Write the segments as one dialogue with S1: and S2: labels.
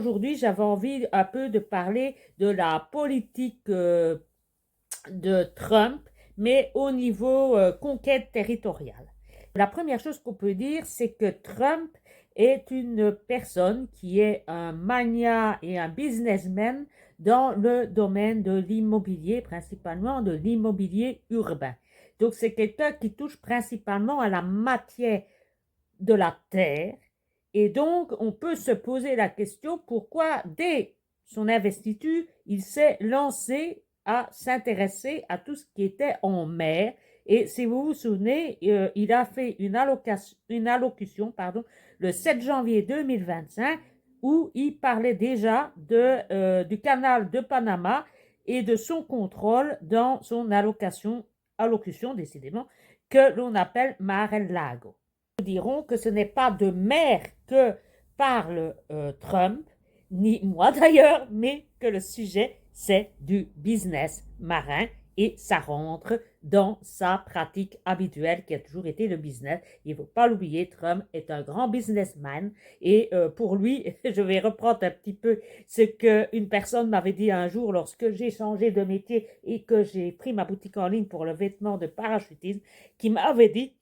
S1: aujourd'hui, j'avais envie un peu de parler de la politique de Trump, mais au niveau conquête territoriale. La première chose qu'on peut dire, c'est que Trump est une personne qui est un magnat et un businessman dans le domaine de l'immobilier, principalement de l'immobilier urbain. Donc c'est quelqu'un qui touche principalement à la matière de la terre. Et donc, on peut se poser la question pourquoi, dès son investiture, il s'est lancé à s'intéresser à tout ce qui était en mer. Et si vous vous souvenez, il a fait une allocution le 7 janvier 2025 où il parlait déjà du canal de Panama et de son contrôle dans son allocution décidément, que l'on appelle Mar-a-Lago. Nous dirons que ce n'est pas de mer que parle Trump, ni moi d'ailleurs, mais que le sujet, c'est du business marin et ça rentre dans sa pratique habituelle qui a toujours été le business. Il ne faut pas l'oublier, Trump est un grand businessman et pour lui, je vais reprendre un petit peu ce qu'une personne m'avait dit un jour lorsque j'ai changé de métier et que j'ai pris ma boutique en ligne pour le vêtement de parachutisme, qui m'avait dit: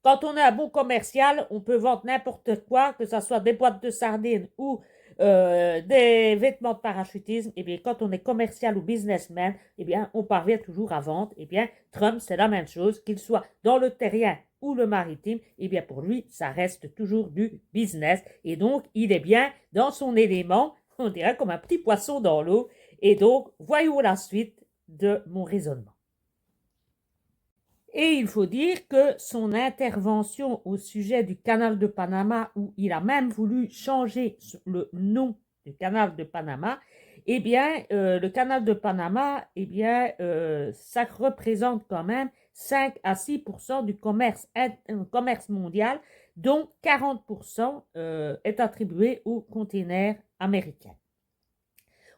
S1: quand on est un bon commercial, on peut vendre n'importe quoi, que ce soit des boîtes de sardines ou des vêtements de parachutisme. Eh bien, quand on est commercial ou businessman, eh bien, on parvient toujours à vendre. Eh bien, Trump, c'est la même chose, qu'il soit dans le terrien ou le maritime. Eh bien, pour lui, ça reste toujours du business. Et donc, il est bien dans son élément, on dirait comme un petit poisson dans l'eau. Et donc, voyons la suite de mon raisonnement. Et il faut dire que son intervention au sujet du canal de Panama, où il a même voulu changer le nom du canal de Panama, eh bien, le canal de Panama, eh bien, ça représente quand même 5 à 6% du commerce mondial, dont 40% est attribué aux containers américains.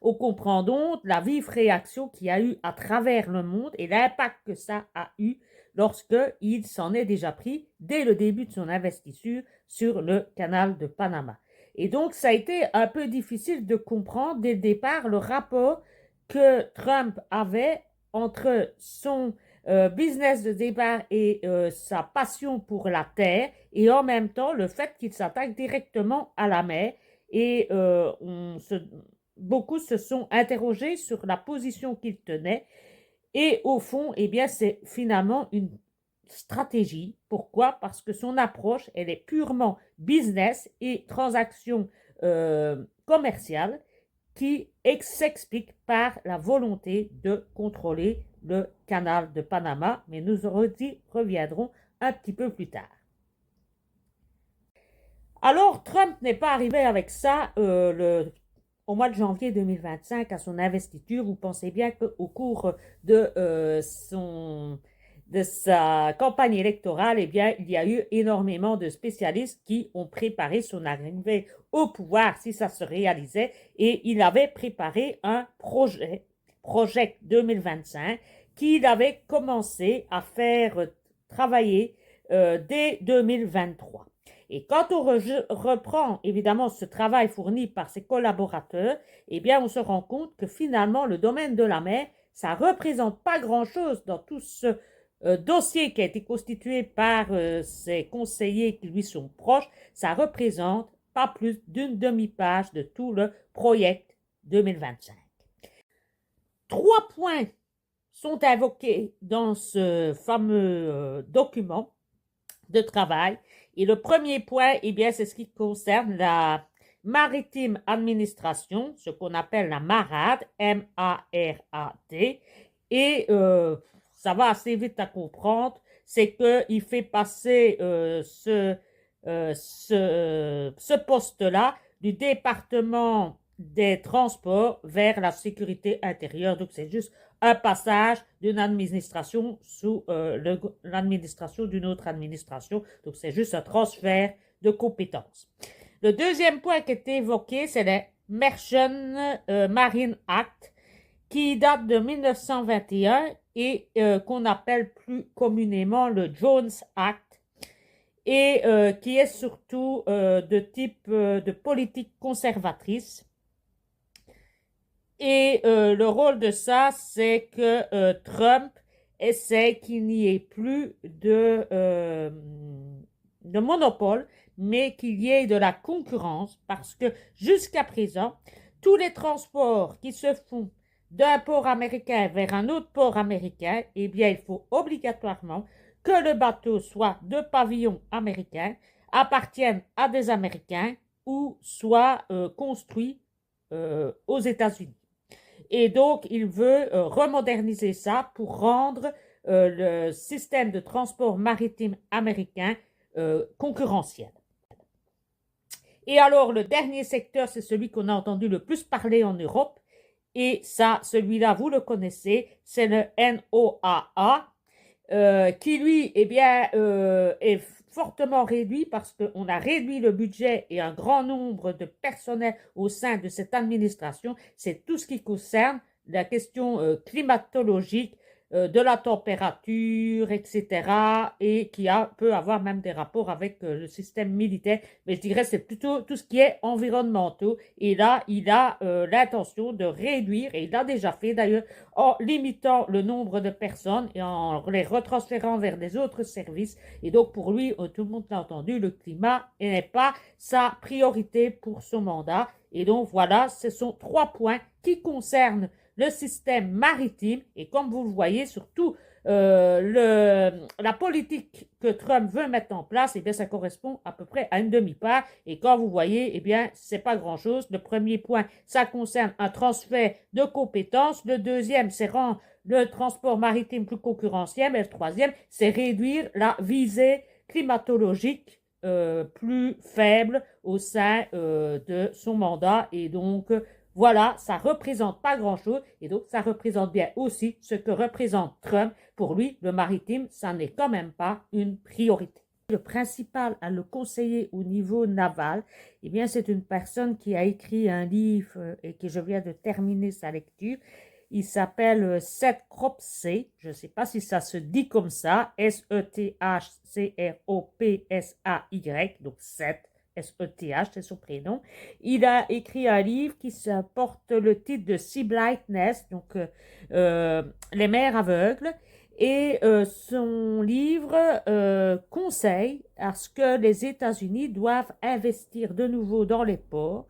S1: On comprend donc la vive réaction qu'il y a eu à travers le monde et l'impact que ça a eu lorsqu'il s'en est déjà pris dès le début de son investiture sur le canal de Panama. Et donc, ça a été un peu difficile de comprendre dès le départ le rapport que Trump avait entre son business de départ et sa passion pour la terre et en même temps le fait qu'il s'attaque directement à la mer. Et beaucoup se sont interrogés sur la position qu'il tenait. Et au fond, eh bien, c'est finalement une stratégie. Pourquoi? Parce que son approche, elle est purement business et transaction commerciale qui s'explique par la volonté de contrôler le canal de Panama. Mais nous y reviendrons un petit peu plus tard. Alors, Trump n'est pas arrivé avec ça au mois de janvier 2025 à son investiture. Vous pensez bien qu'au cours de sa campagne électorale, eh bien, il y a eu énormément de spécialistes qui ont préparé son arrivée au pouvoir si ça se réalisait, et il avait préparé un projet 2025 qu'il avait commencé à faire travailler dès 2023. Et quand on reprend évidemment ce travail fourni par ses collaborateurs, eh bien on se rend compte que finalement le domaine de la mer, ça ne représente pas grand-chose dans tout ce dossier qui a été constitué par ses conseillers qui lui sont proches. Ça représente pas plus d'une demi-page de tout le projet 2025. 3 points sont invoqués dans ce fameux document de travail. Et le premier point, eh bien, c'est ce qui concerne la Maritime Administration, ce qu'on appelle la MARAD, M-A-R-A-D. Et ça va assez vite à comprendre, c'est qu'il fait passer ce poste-là du département des transports vers la sécurité intérieure. Donc, c'est juste un passage d'une administration sous l'administration d'une autre administration. Donc, c'est juste un transfert de compétences. Le deuxième point qui est évoqué, c'est le Merchant Marine Act, qui date de 1921 et qu'on appelle plus communément le Jones Act. et qui est surtout de type de politique conservatrice. Et le rôle de ça, c'est que Trump essaie qu'il n'y ait plus de monopole, mais qu'il y ait de la concurrence, parce que jusqu'à présent, tous les transports qui se font d'un port américain vers un autre port américain, eh bien, il faut obligatoirement que le bateau soit de pavillon américain, appartienne à des Américains ou soit construit aux États-Unis. Et donc, il veut remoderniser ça pour rendre le système de transport maritime américain concurrentiel. Et alors, le dernier secteur, c'est celui qu'on a entendu le plus parler en Europe. Et ça, celui-là, vous le connaissez, c'est le NOAA, qui lui, eh bien, est fortement réduit parce qu'on a réduit le budget et un grand nombre de personnel au sein de cette administration. C'est tout ce qui concerne la question climatologique, de la température, etc. et qui peut avoir même des rapports avec le système militaire. Mais je dirais c'est plutôt tout ce qui est environnementaux. Et là, il a l'intention de réduire, et il l'a déjà fait d'ailleurs, en limitant le nombre de personnes et en les retransférant vers des autres services. Et donc pour lui, tout le monde l'a entendu, le climat n'est pas sa priorité pour son mandat. Et donc voilà, ce sont 3 points qui concernent le système maritime. Et comme vous le voyez, surtout la politique que Trump veut mettre en place, eh bien, ça correspond à peu près à une demi-part. Et quand vous voyez, eh bien, c'est pas grand-chose. Le premier point, ça concerne un transfert de compétences. Le deuxième, c'est rendre le transport maritime plus concurrentiel. Et le troisième, c'est réduire la visée climatologique plus faible au sein de son mandat. Et donc, voilà, ça représente pas grand-chose et donc ça représente bien aussi ce que représente Trump. Pour lui, le maritime, ça n'est quand même pas une priorité. Le principal à le conseiller au niveau naval, eh bien, c'est une personne qui a écrit un livre et que je viens de terminer sa lecture. Il s'appelle Seth Kropsay. Je ne sais pas si ça se dit comme ça. S-E-T-H-C-R-O-P-S-A-Y. Donc Seth. S-E-T-H, c'est son prénom. Il a écrit un livre qui porte le titre de Sea Blindness, donc les mers aveugles. Et son livre conseille à ce que les États-Unis doivent investir de nouveau dans les ports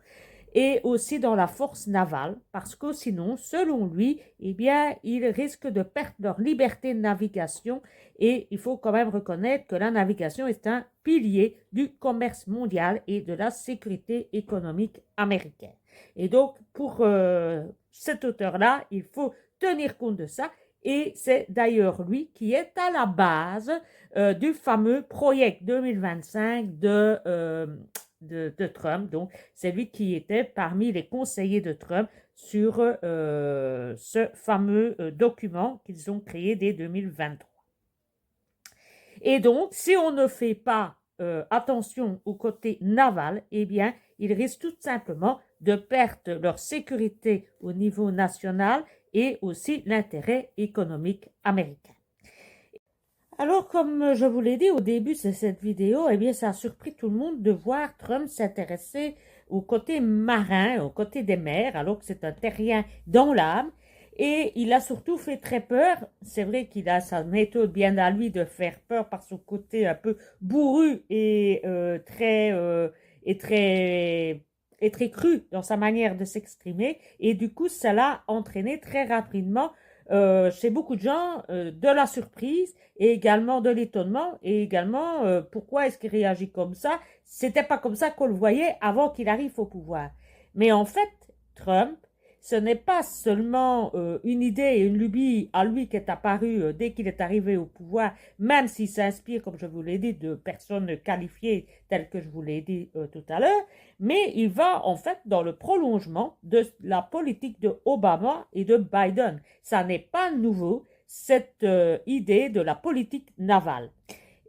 S1: et aussi dans la force navale, parce que sinon, selon lui, eh bien, ils risquent de perdre leur liberté de navigation. Et il faut quand même reconnaître que la navigation est un pilier du commerce mondial et de la sécurité économique américaine. Et donc, pour cet auteur-là, il faut tenir compte de ça. Et c'est d'ailleurs lui qui est à la base du fameux Project 2025 de Trump. Donc, c'est lui qui était parmi les conseillers de Trump sur ce fameux document qu'ils ont créé dès 2023. Et donc, si on ne fait pas attention au côté naval, eh bien, ils risquent tout simplement de perdre leur sécurité au niveau national et aussi l'intérêt économique américain. Alors, comme je vous l'ai dit au début de cette vidéo, eh bien, ça a surpris tout le monde de voir Trump s'intéresser au côté marin, au côté des mers, alors que c'est un terrien dans l'âme. Et il a surtout fait très peur. C'est vrai qu'il a sa méthode bien à lui de faire peur par son côté un peu bourru et très cru dans sa manière de s'exprimer. Et du coup, ça l'a entraîné très rapidement chez beaucoup de gens de la surprise et également de l'étonnement et également pourquoi est-ce qu'il réagit comme ça? C'était pas comme ça qu'on le voyait avant qu'il arrive au pouvoir. Mais en fait, Trump, ce n'est pas seulement une idée et une lubie à lui qui est apparue dès qu'il est arrivé au pouvoir, même s'il s'inspire, comme je vous l'ai dit, de personnes qualifiées telles que je vous l'ai dit tout à l'heure, mais il va en fait dans le prolongement de la politique de Obama et de Biden. Ça n'est pas nouveau, cette idée de la politique navale.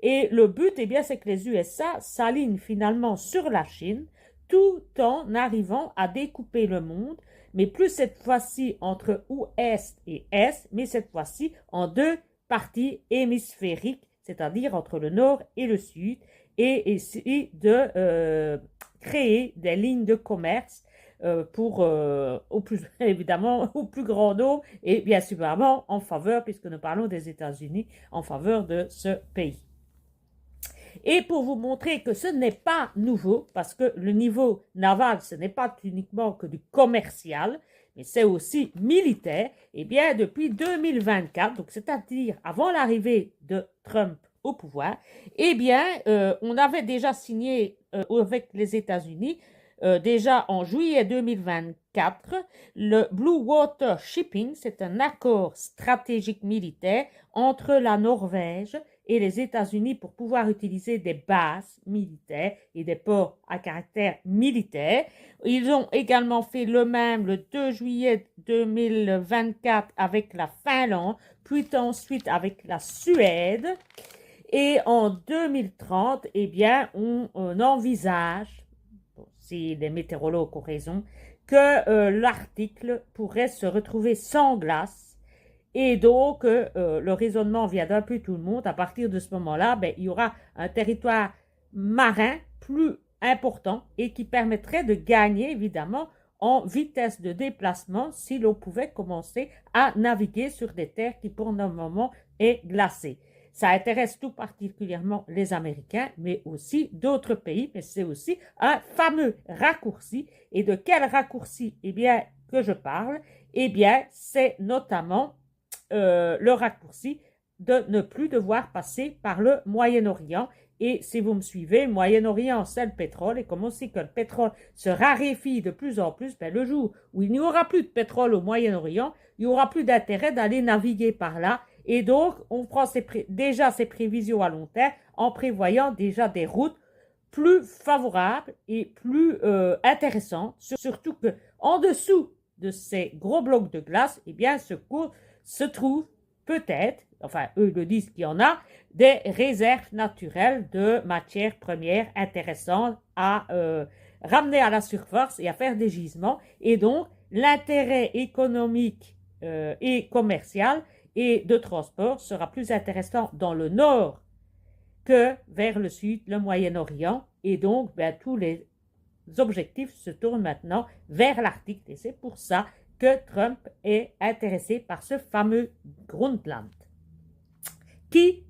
S1: Et le but, eh bien, c'est que les USA s'alignent finalement sur la Chine tout en arrivant à découper le monde, mais plus cette fois-ci entre ouest et est, mais cette fois-ci en 2 parties hémisphériques, c'est-à-dire entre le nord et le sud. et essayer de créer des lignes de commerce pour, au plus, évidemment, au plus grand nombre et bien sûr en faveur, puisque nous parlons des États-Unis, en faveur de ce pays. Et pour vous montrer que ce n'est pas nouveau, parce que le niveau naval, ce n'est pas uniquement que du commercial, mais c'est aussi militaire, et bien depuis 2024, donc c'est-à-dire avant l'arrivée de Trump au pouvoir, eh bien on avait déjà signé avec les États-Unis, déjà en juillet 2024, le Blue Water Shipping, c'est un accord stratégique militaire entre la Norvège et les États-Unis pour pouvoir utiliser des bases militaires et des ports à caractère militaire. Ils ont également fait le même le 2 juillet 2024 avec la Finlande, puis ensuite avec la Suède. Et en 2030, eh bien, on envisage, si les météorologues ont raison, que l'Arctique pourrait se retrouver sans glace. Et donc, le raisonnement vient d'un peu tout le monde. À partir de ce moment-là, ben, il y aura un territoire marin plus important et qui permettrait de gagner, évidemment, en vitesse de déplacement si l'on pouvait commencer à naviguer sur des terres qui, pour le moment, est glacée. Ça intéresse tout particulièrement les Américains, mais aussi d'autres pays, mais c'est aussi un fameux raccourci. Et de quel raccourci, eh bien, que je parle? Eh bien, c'est notamment le raccourci de ne plus devoir passer par le Moyen-Orient. Et si vous me suivez, le Moyen-Orient, c'est le pétrole. Et comme on sait que le pétrole se raréfie de plus en plus, ben, le jour où il n'y aura plus de pétrole au Moyen-Orient, il n'y aura plus d'intérêt d'aller naviguer par là. Et donc, on prend déjà ses prévisions à long terme en prévoyant déjà des routes plus favorables et plus intéressantes. Surtout que en dessous de ces gros blocs de glace, eh bien, se trouve peut-être, enfin eux le disent qu'il y en a, des réserves naturelles de matières premières intéressantes à ramener à la surface et à faire des gisements. Et donc, l'intérêt économique et commercial et de transport sera plus intéressant dans le nord que vers le sud, le Moyen-Orient. Et donc, ben, tous les objectifs se tournent maintenant vers l'Arctique. Et c'est pour ça que Trump est intéressé par ce fameux Groenland, qui,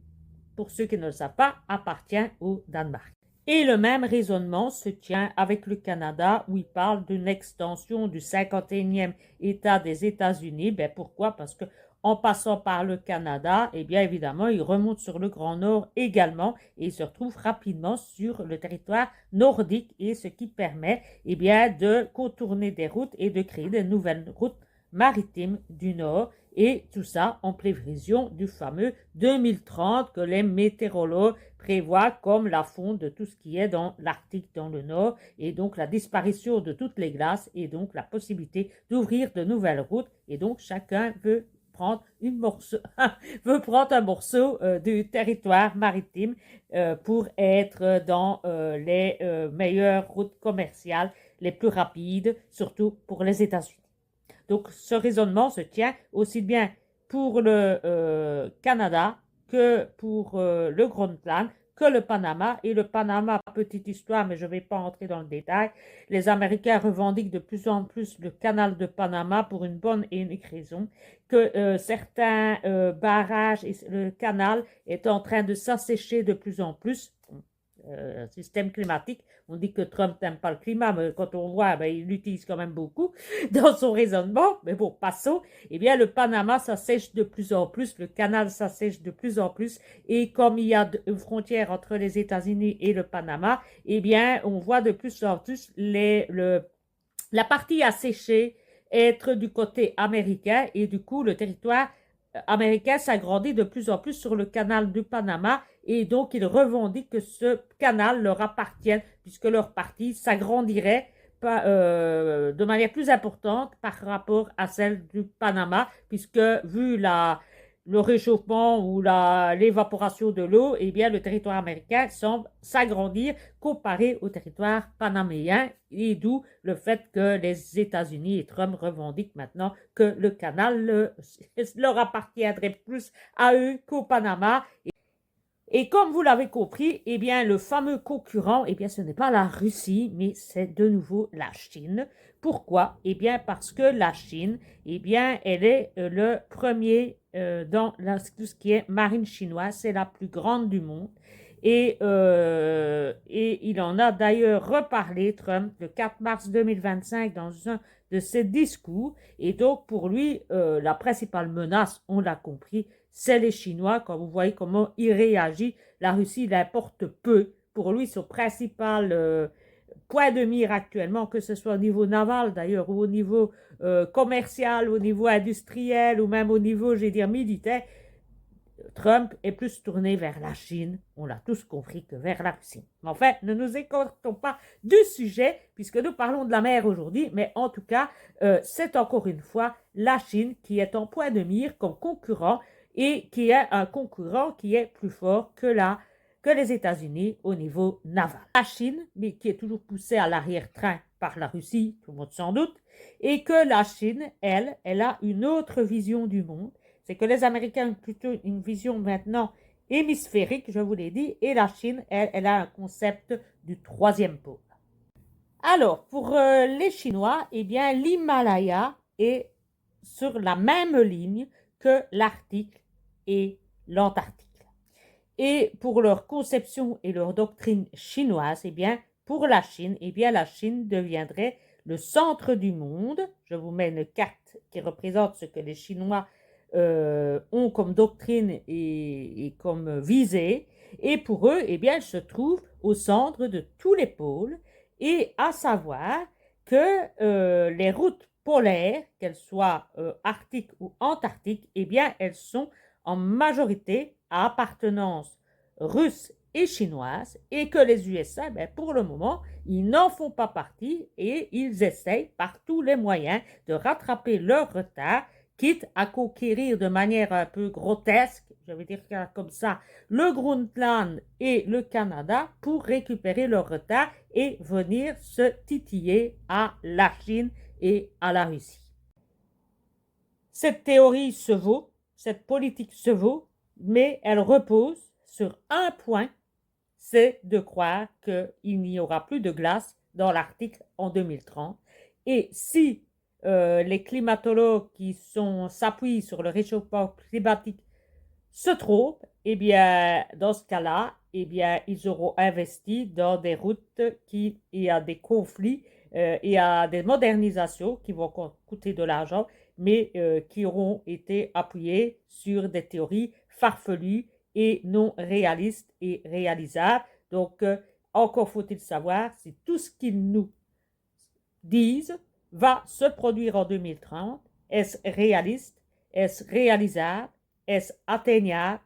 S1: pour ceux qui ne le savent pas, appartient au Danemark. Et le même raisonnement se tient avec le Canada, où il parle d'une extension du 51e État des États-Unis. Ben pourquoi? Parce que en passant par le Canada, eh bien évidemment, il remonte sur le Grand Nord également et il se retrouve rapidement sur le territoire nordique, et ce qui permet eh bien de contourner des routes et de créer de nouvelles routes maritimes du Nord, et tout ça en prévision du fameux 2030 que les météorologues prévoient comme la fonte de tout ce qui est dans l'Arctique dans le Nord, et donc la disparition de toutes les glaces et donc la possibilité d'ouvrir de nouvelles routes. Et donc chacun veut prendre un morceau du territoire maritime pour être dans les meilleures routes commerciales, les plus rapides, surtout pour les États-Unis. Donc, ce raisonnement se tient aussi bien pour le Canada que pour le Groenland, que le Panama. Et le Panama, petite histoire, mais je ne vais pas entrer dans le détail, les Américains revendiquent de plus en plus le canal de Panama pour une bonne et unique raison, que certains barrages et le canal est en train de s'assécher de plus en plus. Système climatique, on dit que Trump n'aime pas le climat, mais quand on voit, ben, il l'utilise quand même beaucoup dans son raisonnement, mais bon, passons. Eh bien, le Panama s'assèche de plus en plus, le canal s'assèche de plus en plus, et comme il y a une frontière entre les États-Unis et le Panama, eh bien, on voit de plus en plus la partie asséchée être du côté américain, et du coup, le territoire américain s'agrandit de plus en plus sur le canal du Panama, et donc ils revendiquent que ce canal leur appartient puisque leur partie s'agrandirait de manière plus importante par rapport à celle du Panama, puisque vu le réchauffement ou l'évaporation de l'eau, eh bien le territoire américain semble s'agrandir comparé au territoire panaméen, et d'où le fait que les États-Unis et Trump revendiquent maintenant que le canal leur appartiendrait plus à eux qu'au Panama. Et comme vous l'avez compris, eh bien, le fameux concurrent, eh bien, ce n'est pas la Russie, mais c'est de nouveau la Chine. Pourquoi? Eh bien, parce que la Chine, eh bien, elle est le premier dans tout ce qui est marine chinoise. C'est la plus grande du monde. Et il en a d'ailleurs reparlé, Trump, le 4 mars 2025, dans un de ses discours. Et donc, pour lui, la principale menace, on l'a compris, c'est les Chinois. Quand vous voyez comment il réagit, la Russie l'importe peu. Pour lui, son principal point de mire actuellement, que ce soit au niveau naval d'ailleurs, ou au niveau commercial, au niveau industriel, ou même au niveau, je vais dire, militaire, Trump est plus tourné vers la Chine, on l'a tous compris, que vers la Russie. Mais enfin, ne nous écartons pas du sujet, puisque nous parlons de la mer aujourd'hui, mais en tout cas, c'est encore une fois la Chine qui est en point de mire comme concurrent, et qui est un concurrent qui est plus fort que les États-Unis au niveau naval. La Chine, mais qui est toujours poussée à l'arrière-train par la Russie, tout le monde sans doute, et que la Chine, elle a une autre vision du monde. C'est que les Américains ont plutôt une vision maintenant hémisphérique, je vous l'ai dit, et la Chine, elle a un concept du troisième pôle. Alors, pour les Chinois, eh bien, l'Himalaya est sur la même ligne que l'Arctique et l'Antarctique. Et pour leur conception et leur doctrine chinoise, eh bien, pour la Chine, eh bien, la Chine deviendrait le centre du monde. Je vous mets une carte qui représente ce que les Chinois ont comme doctrine et comme visée. Et pour eux, eh bien, elle se trouve au centre de tous les pôles. Et à savoir que les routes polaires, qu'elles soient arctiques ou antarctiques, eh bien, elles sont en majorité à appartenance russe et chinoise, et que les USA, ben, pour le moment, ils n'en font pas partie et ils essayent par tous les moyens de rattraper leur retard, quitte à conquérir de manière un peu grotesque, je vais dire comme ça, le Groenland et le Canada pour récupérer leur retard et venir se titiller à la Chine et à la Russie. Cette théorie se vaut, cette politique se vaut, mais elle repose sur un point, c'est de croire qu'il n'y aura plus de glace dans l'Arctique en 2030. Et si les climatologues qui s'appuient sur le réchauffement climatique se trompent, eh bien, dans ce cas-là, eh bien, ils auront investi dans des routes et à des conflits et à des modernisations qui vont coûter de l'argent, mais qui auront été appuyées sur des théories farfelues et non réalistes et réalisables. Donc, encore faut-il savoir si tout ce qu'ils nous disent va se produire en 2030. Est-ce réaliste? Est-ce réalisable? Est-ce atteignable?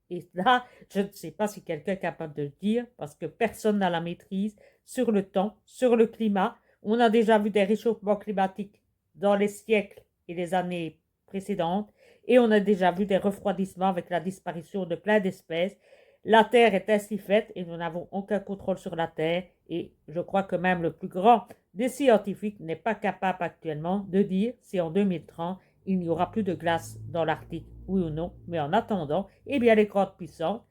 S1: Et là, je ne sais pas si quelqu'un est capable de le dire, parce que personne n'a la maîtrise sur le temps, sur le climat. On a déjà vu des réchauffements climatiques dans les siècles et les années précédentes, et on a déjà vu des refroidissements avec la disparition de plein d'espèces. La Terre est ainsi faite et nous n'avons aucun contrôle sur la Terre, et je crois que même le plus grand des scientifiques n'est pas capable actuellement de dire si en 2030 il n'y aura plus de glace dans l'Arctique, oui ou non. Mais en attendant, eh bien les grandes puissances,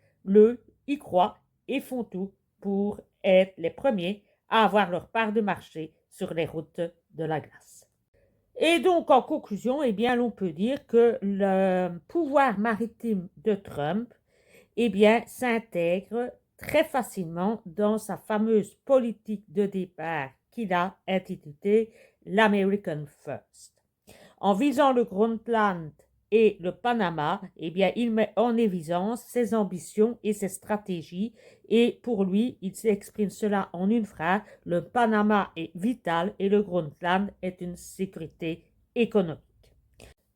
S1: y croient et font tout pour être les premiers à avoir leur part de marché sur les routes de la glace. Et donc, en conclusion, eh bien, l'on peut dire que le pouvoir maritime de Trump, eh bien, s'intègre très facilement dans sa fameuse politique de départ qu'il a intitulée l'American First. En visant le Groenland et le Panama, eh bien, il met en évidence ses ambitions et ses stratégies, et pour lui, il s'exprime cela en une phrase: le Panama est vital et le Groenland est une sécurité économique.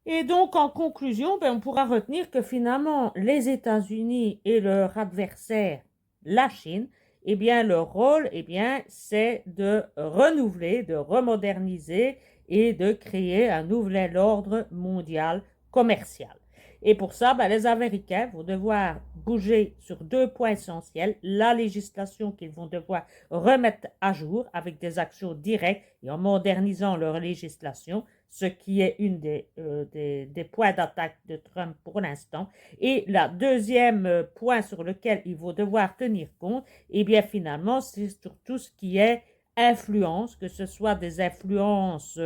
S1: Et donc, en conclusion, ben, on pourra retenir que finalement, les États-Unis et leur adversaire, la Chine, eh bien, leur rôle, eh bien, c'est de renouveler, de remoderniser et de créer un nouvel ordre mondial commercial. Et pour ça, ben, les Américains vont devoir bouger sur deux points essentiels. La législation qu'ils vont devoir remettre à jour avec des actions directes et en modernisant leur législation, ce qui est une des points d'attaque de Trump pour l'instant. Et le deuxième point sur lequel il vont devoir tenir compte, eh bien finalement, c'est sur tout ce qui est influence, que ce soit des influences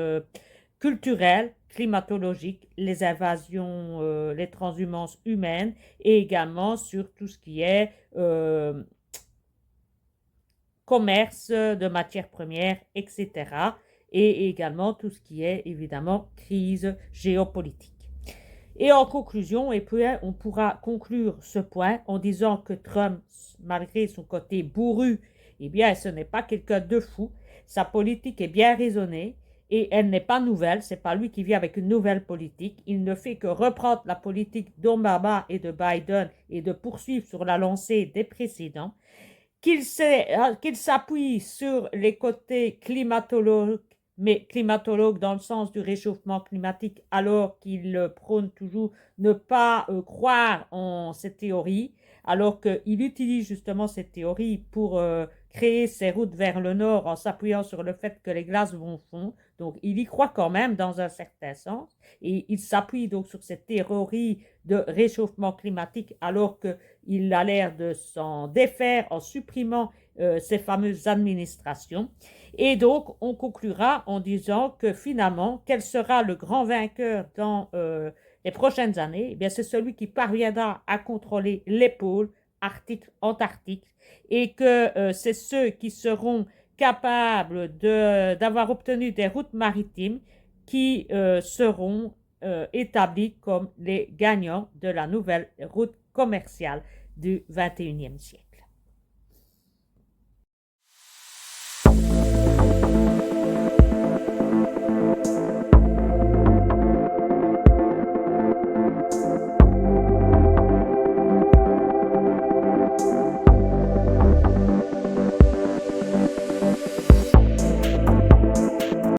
S1: culturelles, climatologiques, les invasions, les transhumances humaines et également sur tout ce qui est commerce de matières premières, etc. Et également tout ce qui est évidemment crise géopolitique. Et en conclusion, et puis, on pourra conclure ce point en disant que Trump, malgré son côté bourru, eh bien, ce n'est pas quelqu'un de fou. Sa politique est bien raisonnée et elle n'est pas nouvelle. C'est pas lui qui vient avec une nouvelle politique. Il ne fait que reprendre la politique d'Obama et de Biden et de poursuivre sur la lancée des précédents. Qu'il s'appuie sur les côtés climatologiques, mais climatologue dans le sens du réchauffement climatique, alors qu'il prône toujours ne pas croire en ces théories, alors qu'il utilise justement ces théories pour créer ses routes vers le nord en s'appuyant sur le fait que les glaces vont fondre. Donc, il y croit quand même dans un certain sens, et il s'appuie donc sur cette théorie de réchauffement climatique, alors qu'il a l'air de s'en défaire en supprimant ces fameuses administrations. Et donc, on conclura en disant que finalement, quel sera le grand vainqueur dans les prochaines années? Eh bien, c'est celui qui parviendra à contrôler les pôles arctiques, antarctiques, et que c'est ceux qui seront capables d'avoir obtenu des routes maritimes qui seront établis comme les gagnants de la nouvelle route commerciale du XXIe siècle.